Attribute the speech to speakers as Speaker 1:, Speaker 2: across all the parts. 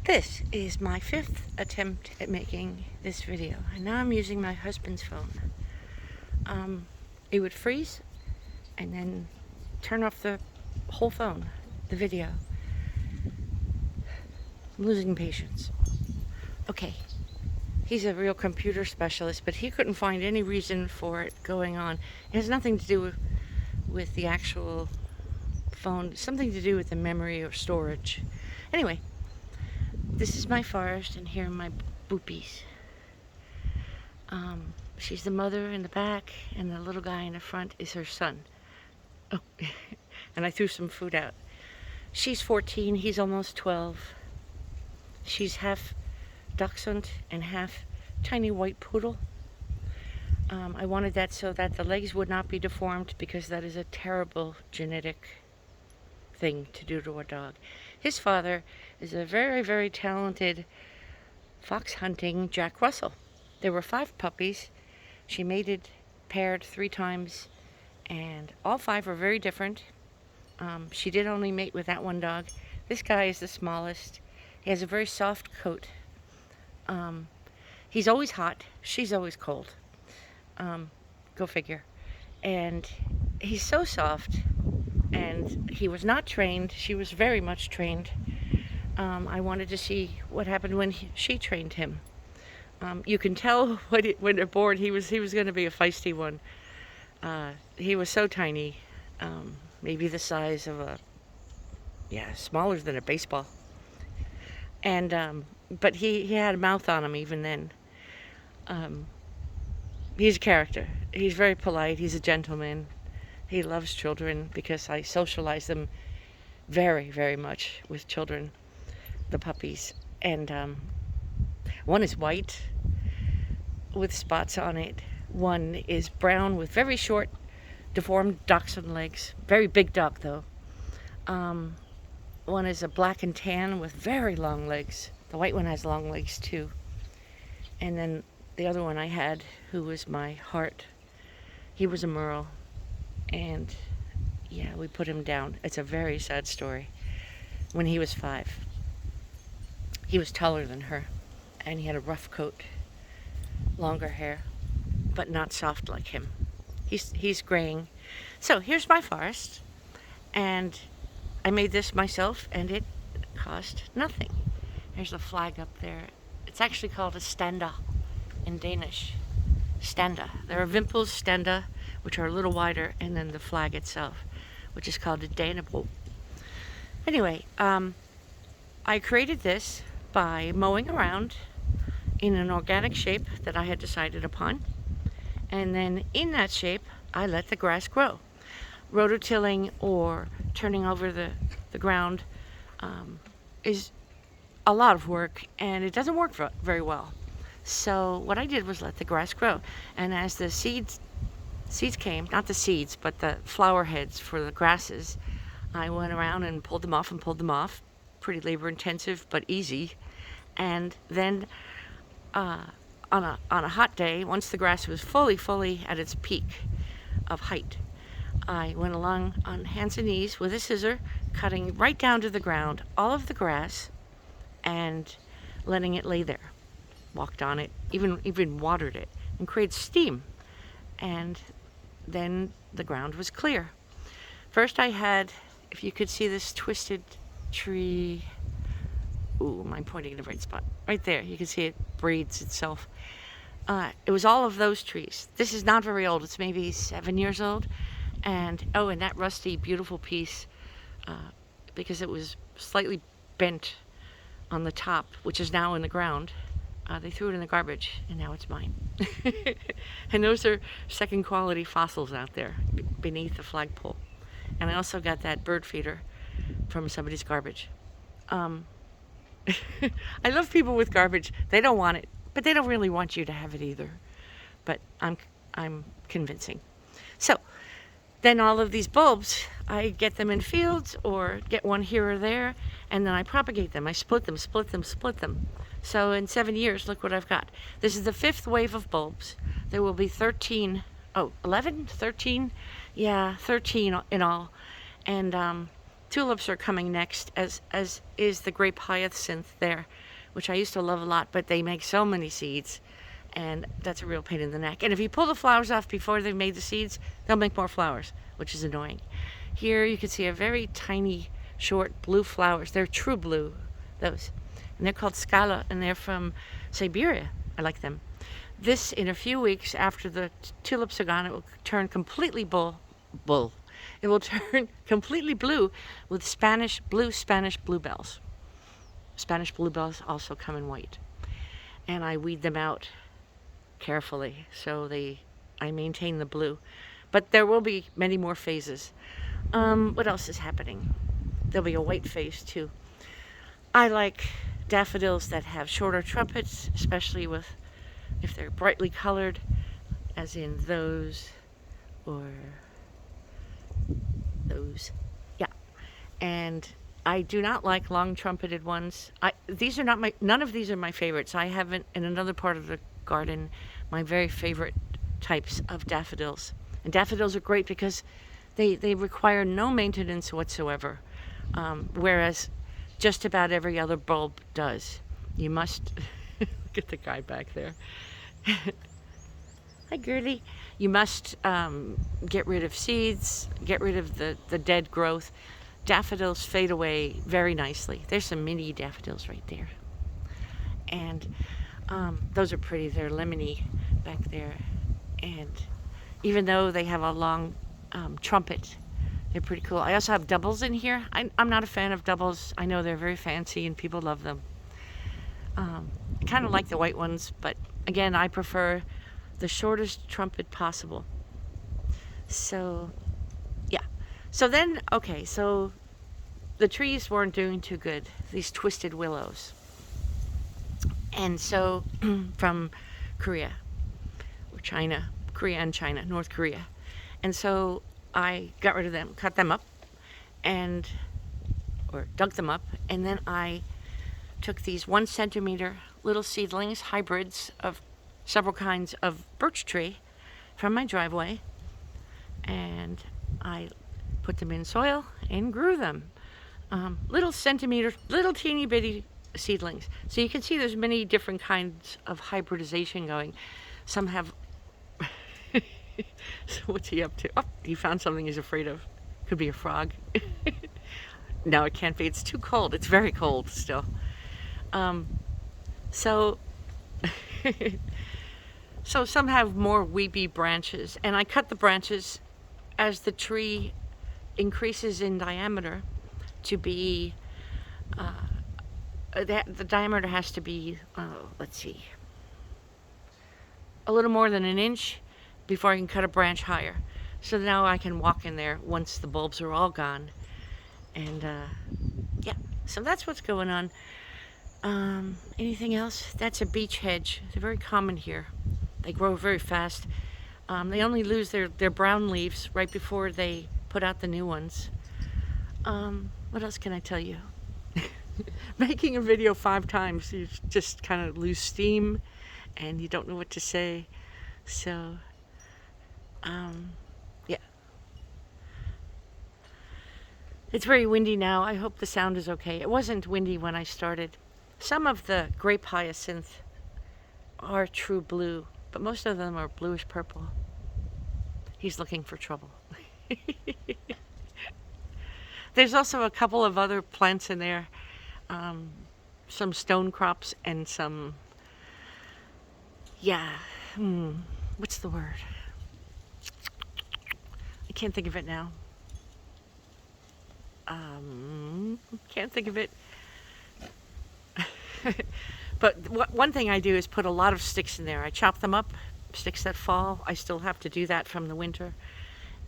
Speaker 1: This is my 5th attempt at making this video, and now I'm using my husband's phone. It would freeze and then turn off the whole phone, the video. I'm losing patience. Okay, he's a real computer specialist, but he couldn't find any reason for it going on. It has nothing to do with the actual phone, something to do with the memory or storage. Anyway, this is my forest, and here are my boopies. She's the mother in the back, and the little guy in the front is her son. Oh, and I threw some food out. She's 14, he's almost 12. She's half dachshund and half tiny white poodle. I wanted that so that the legs would not be deformed, because that is a terrible genetic thing to do to a dog. His father is a very, very talented fox hunting Jack Russell. There were 5 puppies. She mated, paired 3 times, and all 5 are very different. She did only mate with that one dog. This guy is the smallest. He has a very soft coat. He's always hot. She's always cold. Go figure. And he's so soft. And he was not trained. She was very much trained. I wanted to see what happened when she trained him. You can tell when they're bored, he was going to be a feisty one. He was so tiny, maybe the size of smaller than a baseball. And but he had a mouth on him even then. He's a character. He's very polite. He's a gentleman. He loves children, because I socialize them very, very much with children, the puppies. And one is white with spots on it. One is brown with very short, deformed dachshund legs. Very big dog, though. One is a black and tan with very long legs. The white one has long legs, too. And then the other one I had, who was my heart, he was a merle. And yeah, we put him down. It's a very sad story. When he was 5, he was taller than her, and he had a rough coat, longer hair, but not soft like him. He's graying. So here's my forest, and I made this myself, and it cost nothing. There's a flag up there. It's actually called a standa in Danish. Standa. There are vimpels, standa, which are a little wider, and then the flag itself, which is called a danebro. Anyway, I created this by mowing around in an organic shape that I had decided upon, and then in that shape I let the grass grow. Rototilling or turning over the ground is a lot of work, and it doesn't work very well. So what I did was let the grass grow, and as the seeds came, not the seeds, but the flower heads for the grasses, I went around and pulled them off. Pretty labor intensive, but easy. And then on a hot day, once the grass was fully at its peak of height, I went along on hands and knees with a scissor, cutting right down to the ground all of the grass and letting it lay there. Walked on it, even watered it, and created steam. And then the ground was clear. First I had, if you could see this twisted tree, ooh, am I pointing in the right spot? Right there, you can see it breeds itself. It was all of those trees. This is not very old, it's maybe 7 years old. And that rusty, beautiful piece, because it was slightly bent on the top, which is now in the ground. They threw it in the garbage, and now it's mine. And those are second quality fossils out there beneath the flagpole. And I also got that bird feeder from somebody's garbage. I love people with garbage. They don't want it, but they don't really want you to have it either. But I'm convincing. So then all of these bulbs, I get them in fields or get one here or there, and then I propagate them. I split them. So in 7 years, look what I've got. This is the 5th wave of bulbs. There will be 11? 13? Yeah, 13 in all. And tulips are coming next, as is the grape hyacinth there, which I used to love a lot, but they make so many seeds, and that's a real pain in the neck. And if you pull the flowers off before they've made the seeds, they'll make more flowers, which is annoying. Here you can see a very tiny, short blue flowers. They're true blue, those. And they're called Scala, and they're from Siberia. I like them. This, in a few weeks after the tulips are gone, it will turn completely bull. It will turn completely blue with Spanish bluebells. Spanish bluebells also come in white. And I weed them out carefully, so I maintain the blue. But there will be many more phases. What else is happening? There'll be a white phase too. I like daffodils that have shorter trumpets, especially if they're brightly colored, as in those or those. Yeah. And I do not like long trumpeted ones. None of these are my favorites. I haven't, in another part of the garden, my very favorite types of daffodils. And daffodils are great because they require no maintenance whatsoever, whereas just about every other bulb does. You must look at the guy back there. Hi, girly. You must get rid of seeds, get rid of the dead growth. Daffodils fade away very nicely. There's some mini daffodils right there. And those are pretty. They're lemony back there. And even though they have a long trumpet, they're pretty cool. I also have doubles in here. I'm not a fan of doubles. I know they're very fancy and people love them. I kind of like the white ones, but again, I prefer the shortest trumpet possible. So, yeah. So then, okay, so the trees weren't doing too good, these twisted willows. And so, from Korea, or China, Korea and China, North Korea. And so I got rid of them, cut them up, or dug them up, and then I took these 1 centimeter little seedlings, hybrids of several kinds of birch tree from my driveway, and I put them in soil and grew them. Little teeny bitty seedlings. So you can see there's many different kinds of hybridization going. Some have so what's he up to? Oh, he found something he's afraid of. Could be a frog. No, it can't be. It's too cold. It's very cold still. So some have more weepy branches, and I cut the branches as the tree increases in diameter to be, the diameter has to be, let's see, a little more than an inch before I can cut a branch higher. So now I can walk in there once the bulbs are all gone. And yeah, so that's what's going on. Anything else? That's a beech hedge. They're very common here. They grow very fast. They only lose their brown leaves right before they put out the new ones. What else can I tell you? Making a video 5 times, you just kind of lose steam and you don't know what to say. So, yeah. It's very windy now. I hope the sound is okay. It wasn't windy when I started. Some of the grape hyacinth are true blue, but most of them are bluish purple. He's looking for trouble. There's also a couple of other plants in there. Some stone crops and some, what's the word? I can't think of it now. Can't think of it. But one thing I do is put a lot of sticks in there. I chop them up, sticks that fall. I still have to do that from the winter.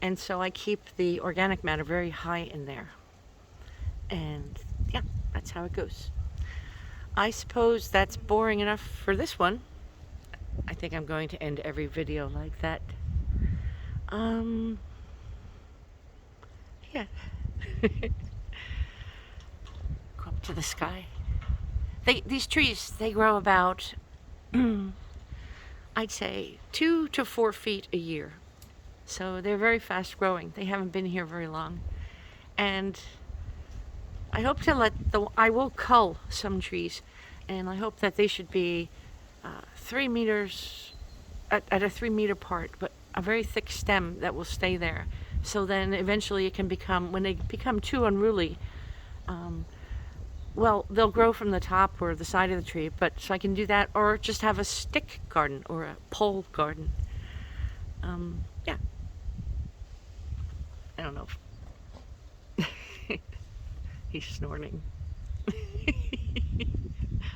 Speaker 1: And so I keep the organic matter very high in there. And yeah, that's how it goes. I suppose that's boring enough for this one. I think I'm going to end every video like that. Yeah. Go up to the sky. These trees, they grow about, I'd say 2 to 4 feet a year. So they're very fast growing. They haven't been here very long. And I hope to I will cull some trees, and I hope that they should be 3 meters at a 3 meter part, but a very thick stem that will stay there. So then eventually it can become, when they become too unruly, well, they'll grow from the top or the side of the tree, but so I can do that, or just have a stick garden or a pole garden. Yeah. I don't know. He's snorting.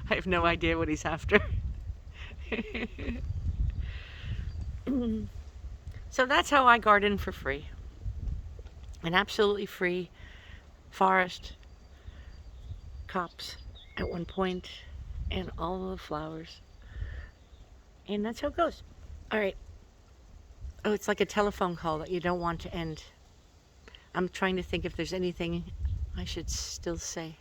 Speaker 1: I have no idea what he's after. So that's how I garden for free. An absolutely free forest, copse at one point, and all of the flowers. And that's how it goes. All right. Oh, it's like a telephone call that you don't want to end. I'm trying to think if there's anything I should still say.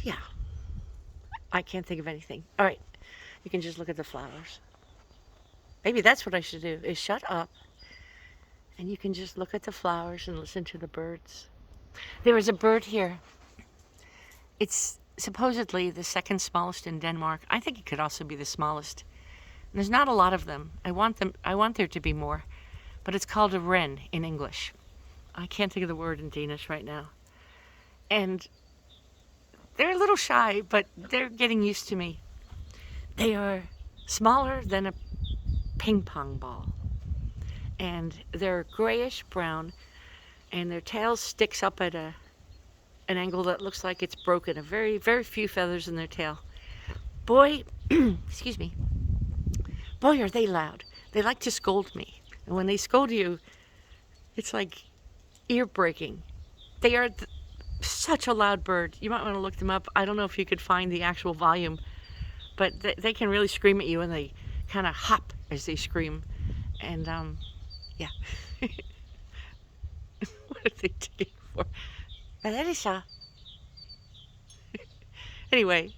Speaker 1: Yeah. I can't think of anything. All right. You can just look at the flowers. Maybe that's what I should do, is shut up, and you can just look at the flowers and listen to the birds. There is a bird here. It's supposedly the second smallest in Denmark. I think it could also be the smallest. And there's not a lot of them. I want there to be more. But it's called a wren in English. I can't think of the word in Danish right now. And they're a little shy, but they're getting used to me. They are smaller than a ping pong ball. And they're grayish brown, and their tail sticks up at an angle that looks like it's broken. A very, very few feathers in their tail. Boy, excuse me. Boy, are they loud. They like to scold me. And when they scold you, it's like ear-breaking. They are such a loud bird. You might want to look them up. I don't know if you could find the actual volume, but they can really scream at you, and they kind of hop as they scream. And, yeah. What are they taking for? Valeria. Anyway,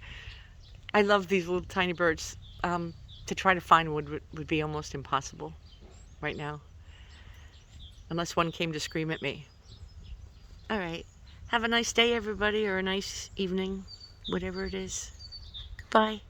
Speaker 1: I love these little tiny birds. To try to find would be almost impossible right now, unless one came to scream at me. All right. Have a nice day, everybody, or a nice evening, whatever it is. Goodbye.